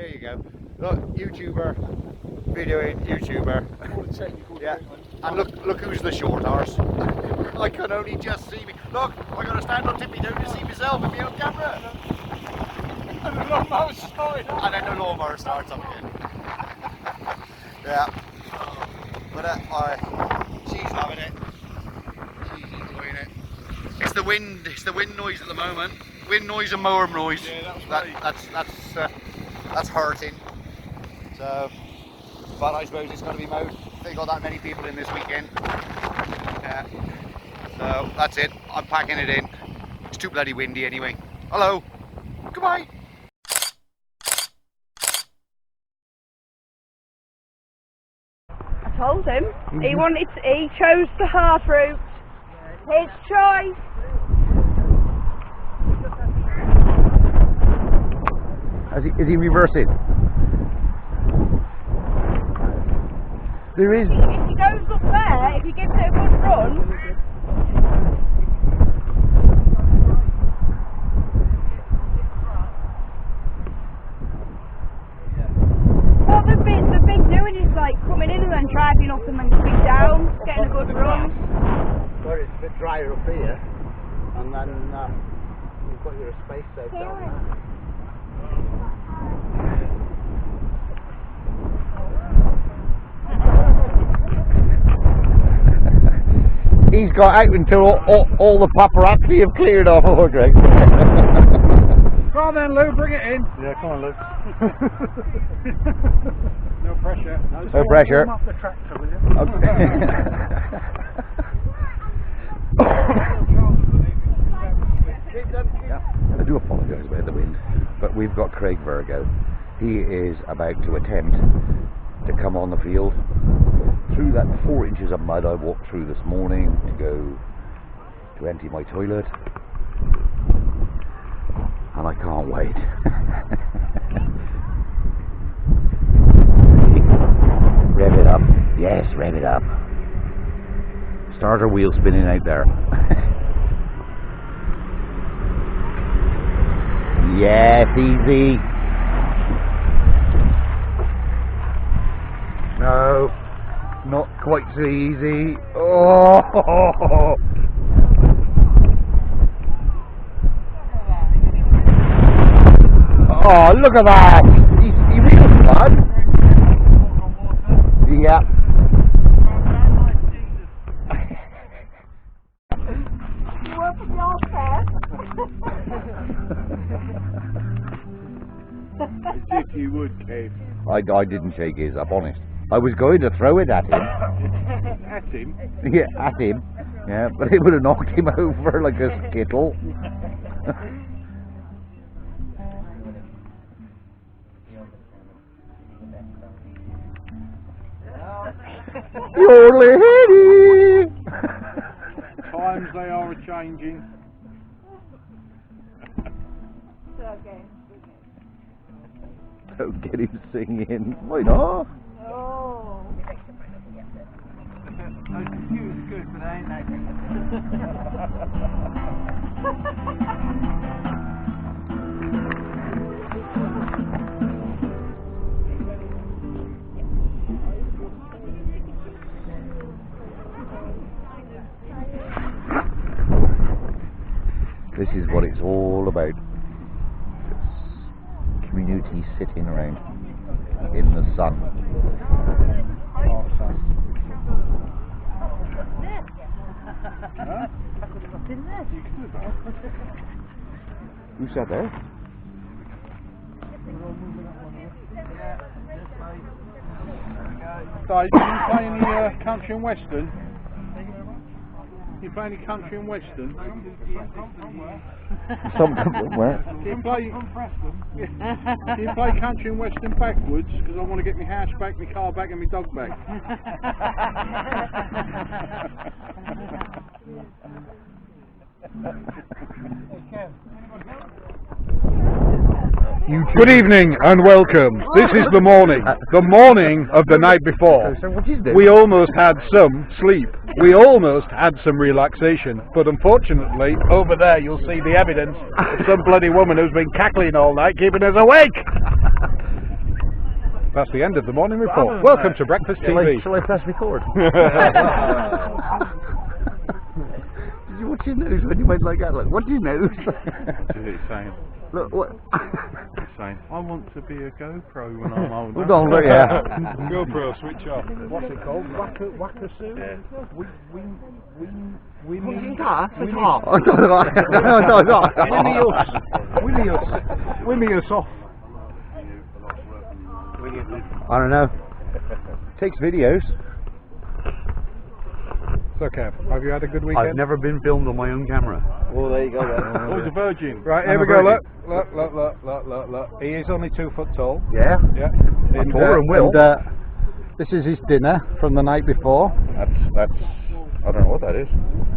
There you go. Look, YouTuber, videoing YouTuber. Yeah. And look who's the short horse. I can only just see me. Look, I gotta stand on tippy toe to see myself in my own camera. And the lawnmower started. And then the lawnmower starts up again. Yeah. But she's loving it. She's enjoying it. It's the wind noise at the moment. Wind noise and mower noise. Yeah, That's hurting. So, but I suppose it's going to be mowed. They got that many people in this weekend. Yeah. So that's it. I'm packing it in. It's too bloody windy anyway. Hello. Goodbye. I told him. He chose the hard route. His choice. Is he reversing? There is. If he goes up there, if he gives it a good run. What the big doing is like coming in and then driving up and then coming down, getting a good run. Where it's a bit drier up here, and then you've got your space saved down there. He's got out until all the paparazzi have cleared off. Oh, Greg. Come on then, Lou, bring it in. Yeah, come on, Lou. No pressure. No pressure. Warm up the tractor, will you? Okay. Yeah, I do apologise about the wind, but we've got Craig Virgo. He is about to attempt to come on the field through that 4 inches of mud I walked through this morning to go to empty my toilet, and I can't wait. Rev it up. Yes, rev it up. Starter wheel spinning out there. Yes, easy. No, not quite so easy. Oh, oh, look at that. He really fun. Yeah. You open your chest. As if you would, Cave. I didn't shake his up, honest. I was going to throw it at him. At him? Yeah, at him. Yeah, but it would have knocked him over like a skittle. Your lady! Times they are a-changing. Okay. Don't get him singing. Why not? Oh. Those computers are good, but they ain't that good. This is what it's all about. Community sitting around in the sun. Huh? Who sat there? Dave, you play any country and western? You play any country and western? Where? Do you play country and western backwards? Because I want to get my house back, my car back and my dog back. Good evening and welcome. This is the morning of the night before. So what is this? We almost had some sleep. We almost had some relaxation. But unfortunately, over there you'll see the evidence of some bloody woman who's been cackling all night, keeping us awake. That's the end of the morning report. Welcome to Breakfast TV. Shall I press record? Did you watch your nose when you went like that? Like, what do you nose? It's saying, Look, what? it's saying, I want to be a GoPro when I'm older. Hold on, look, yeah. GoPro, switch off. What's it called? Wackasu? Yeah. Wimmy us off. I don't know. Takes videos. So, Kev, have you had a good weekend? I've never been filmed on my own camera. Well, there you go then. Oh, he's a virgin. Right, here we go, look. Look. He is only 2 foot tall. Yeah? Yeah. I'm taller than Will. This is his dinner from the night before. That's, I don't know what that is.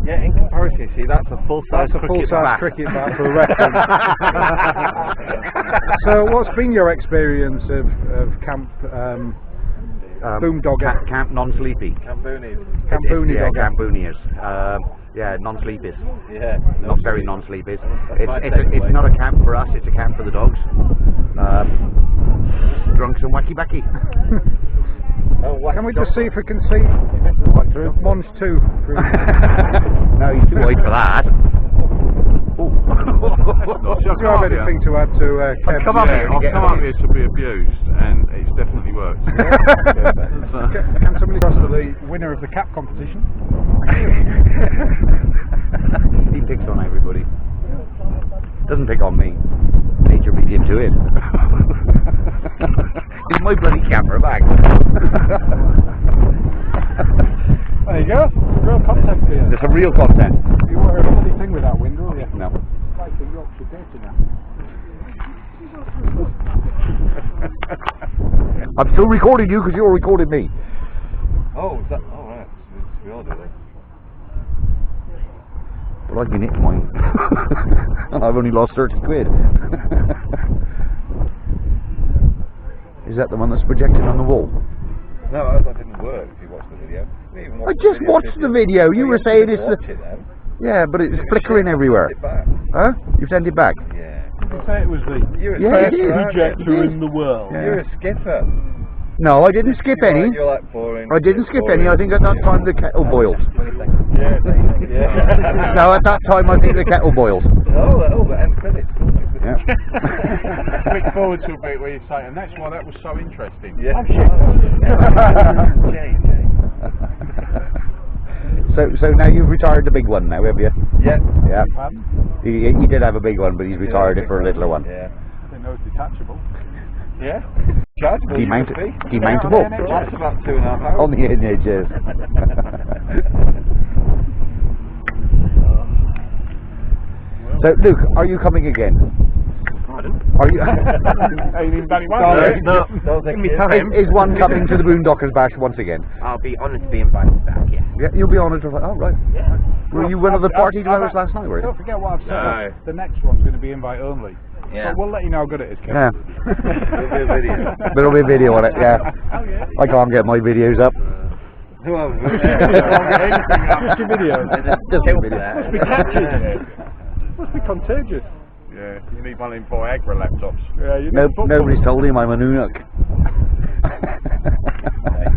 Yeah, in comparison, see, that's a full-size cricket bat. Cricket bat for reference. So, what's been your experience of Camp Boondocker? Camp non-sleepy. Camp Boonies. Camp Boondocker. Camp Booniers. Yeah, non-sleepies. Yeah. Not very non-sleepies. It's not a camp for us, it's a camp for the dogs. Drunks and wacky-backy. Can we just see if we can see Mons 2? No, he's too wide for that. Do Do you have anything to add to Kev's? Come on, I've come up here to be abused, and it's definitely worked. Can somebody cross to the winner of the cap competition? He picks on everybody. Doesn't pick on me. Nature beat him to it. It's my bloody camera back. There you go. Some real content for you. There's some real content. You were a bloody thing with that window, yeah? No. Like a Yorkshire Dirty now. I'm still recording you because you're recording me. Oh, is that? Oh, right. We all do that. Well, I've been hitting mine. And I've only lost 30 quid. Is that the one that's projected on the wall? No, that didn't work if you watched the video. I just watched the video. You were saying it's the... Yeah, but it's flickering everywhere. Huh? You sent it back? Yeah. Did you say it was the Yeah, it is. projector in the world. Yeah. You're a skipper. No, I didn't skip any. You're like boring. I didn't skip any. I think at that time the kettle boiled. Yeah. Yeah. No, at that time I think the kettle boiled. Oh, the end credits. Yeah. Click forward to a bit where you say, and that's why that was so interesting. Yeah. Oh shit. So now you've retired the big one now, have you? Yeah. Yeah. He did have a big one, but he's retired it for a littler one. Yeah. I didn't know it's detachable. Yeah. Chargeable. Demountable. That's about 2.5 hours. On the edges. So, Luke, are you coming again? Pardon? Are you? No, give me time. Is one coming to the Boondockers Bash once again? I'll be honoured to be invited back, yeah. Yeah, you'll be honoured to. Oh, right. Yeah. Were you one of the party drivers last night, were you? Don't forget what I've said. No. The next one's going to be invite only. Yeah. But we'll let you know how good it is, Kev. Yeah. There'll be a video. There'll be a video on it, yeah. Oh, yeah. I can't get my videos up. Well, Just your videos. Just a video. Must be catchy. Must be contagious. Yeah, you need one of them Viagra laptops. Yeah, you Nobody's told him I'm a Noonook.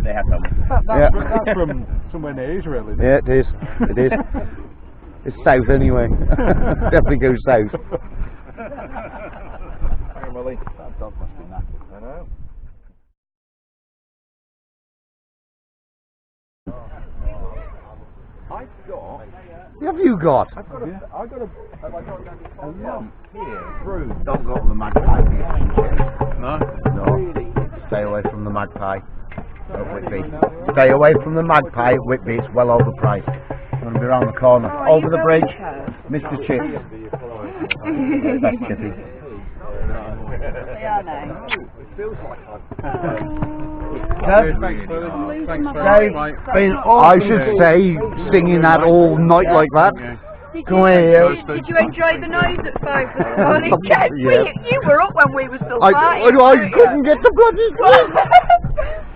They have some. That's from somewhere near Israel, isn't it? Yeah, it is. It is. It's south anyway. Definitely goes south. Emily. That dog must be knackered. I know. I've got. What have you got? I've got a lump here. Through. Don't go to the magpie. No. No. Stay away from the magpie. At Whitby. Stay away from the magpie at Whitby. It's well overpriced. I'm going to be around the corner. Oh, Over the bridge. Mr. Chips. That's Chippy. They are now. It feels like I should say, singing that all night like that. Did Come here. you enjoy the noise at 5 this morning? Jen, Yeah. you were up when we were still I fighting. couldn't get the bloody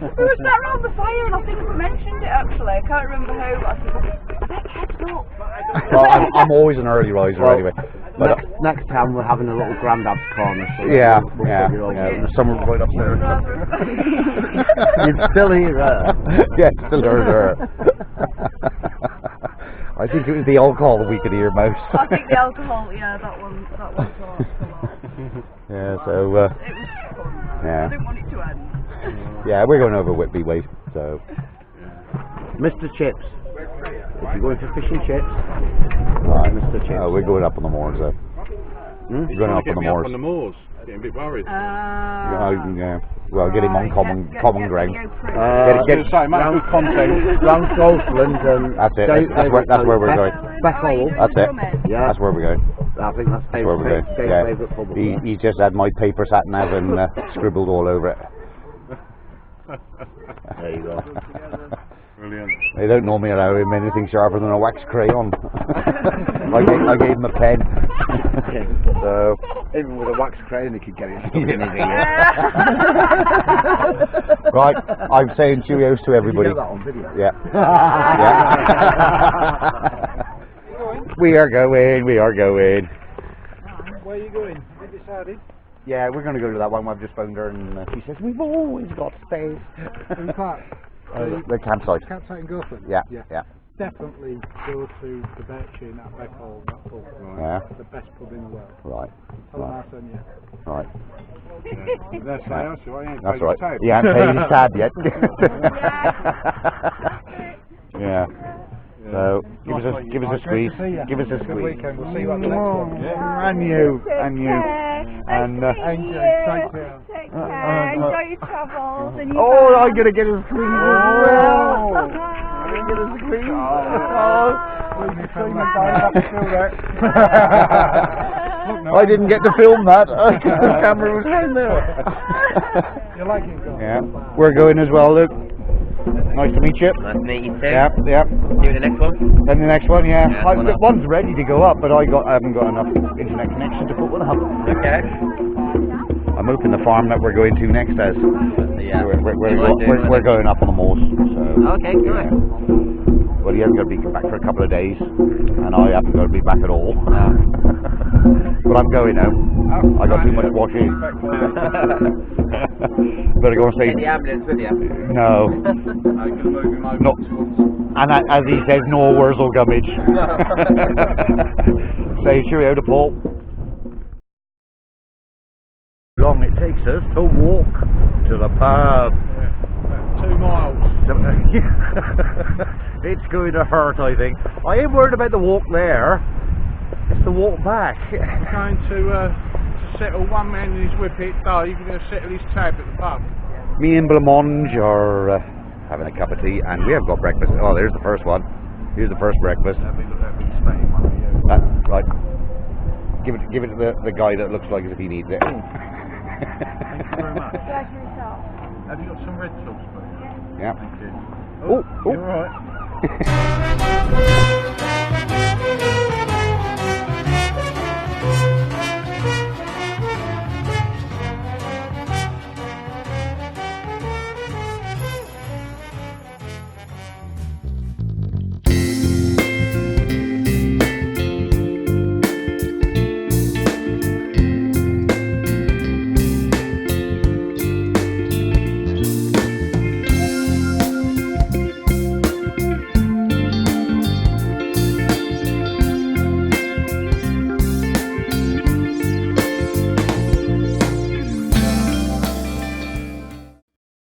We were sat around the fire and I think we mentioned it actually. I can't remember who, but I said, I bet Kev's up. Well, I'm always an early riser anyway. But Next time we're having a little granddad's corner. So yeah, we'll yeah, figure it yeah. out. There's someone right upstairs. You'd still hear her. Yeah, still there. I think it was the alcohol that we could hear most. I think the alcohol, yeah, that one talks a lot. Yeah, so It was fun. I yeah, didn't want it to end. yeah, we're going over Whitby Way. So Mr. Chips. If you're going for fish and chips, right, Mr. Chips. we're going up on the moors though. We're going up on the moors. on the moors. Getting a bit worried. Yeah. Well, get him on common ground. Get good content. Round Scotland and That's it. That's where we're going. Bethel. That's it. Yeah. That's where we're going. I think that's That's where we're going. Yeah. favourite pub. He just had my paper sat nav and scribbled all over it. There you go. Brilliant. They don't normally allow him anything sharper than a wax crayon. I gave him a pen. So Even with a wax crayon, he could get it stuck in his ear. right, I'm saying cheerios to everybody. Did you get that on video? Yeah. Yeah. We are going. Where are you going? Have you decided? Yeah, we're going to go to that one. I've just phoned her and she says we've always got space. In fact, The campsite. campsite in Girlford. Yeah. Definitely go to the Birchin at Beckhall, that pub. Yeah. The best pub in the world. Right. Tell them I sent you. Right. That's right. That's right. He hasn't paid his tab yet. Yeah. So give us a squeeze. Give us a Good squeeze. weekend. We'll see you at the next one. And you. And you. And Enjoy. Take care. Take care. Enjoy your travels. And you oh, I'm gonna get a squeeze as well. I'm gonna get a squeeze. I didn't get to film that. The camera was down there. You like it, girl? Yeah. We're going as well, Luke. Nice to meet you. Nice to meet you too. Yeah. Do the next one. Then the next one, yeah. Yeah, one up. One's ready to go up, but I haven't got enough internet connection to put one up. Okay. I'm hoping the farm that we're going to next has. Yeah. We're going up on the moors. So, Okay, good. yeah. Well, he hasn't got to be back for a couple of days, and I haven't got to be back at all. But I'm going now. I got too much washing. Better go and say Get the ambulance with you. no. No. And as he says, no Wurzel gummage. Say cheerio to Paul. Long it takes us to walk to the pub. 2 miles. It's going to hurt, I think. I ain't worried about the walk there. It's the walk back. Going to settle one man in his whippet, Dave, going to settle his tab at the pub. Me and Blancmange are having a cup of tea, and we have got breakfast. Oh, there's the first one. Here's the first breakfast. Right. Give it to the guy that looks like as if he needs it. Thank you very much. Pleasure yourself. Have you got some red sauce, please? Yeah. Thank you. Oh, You're right.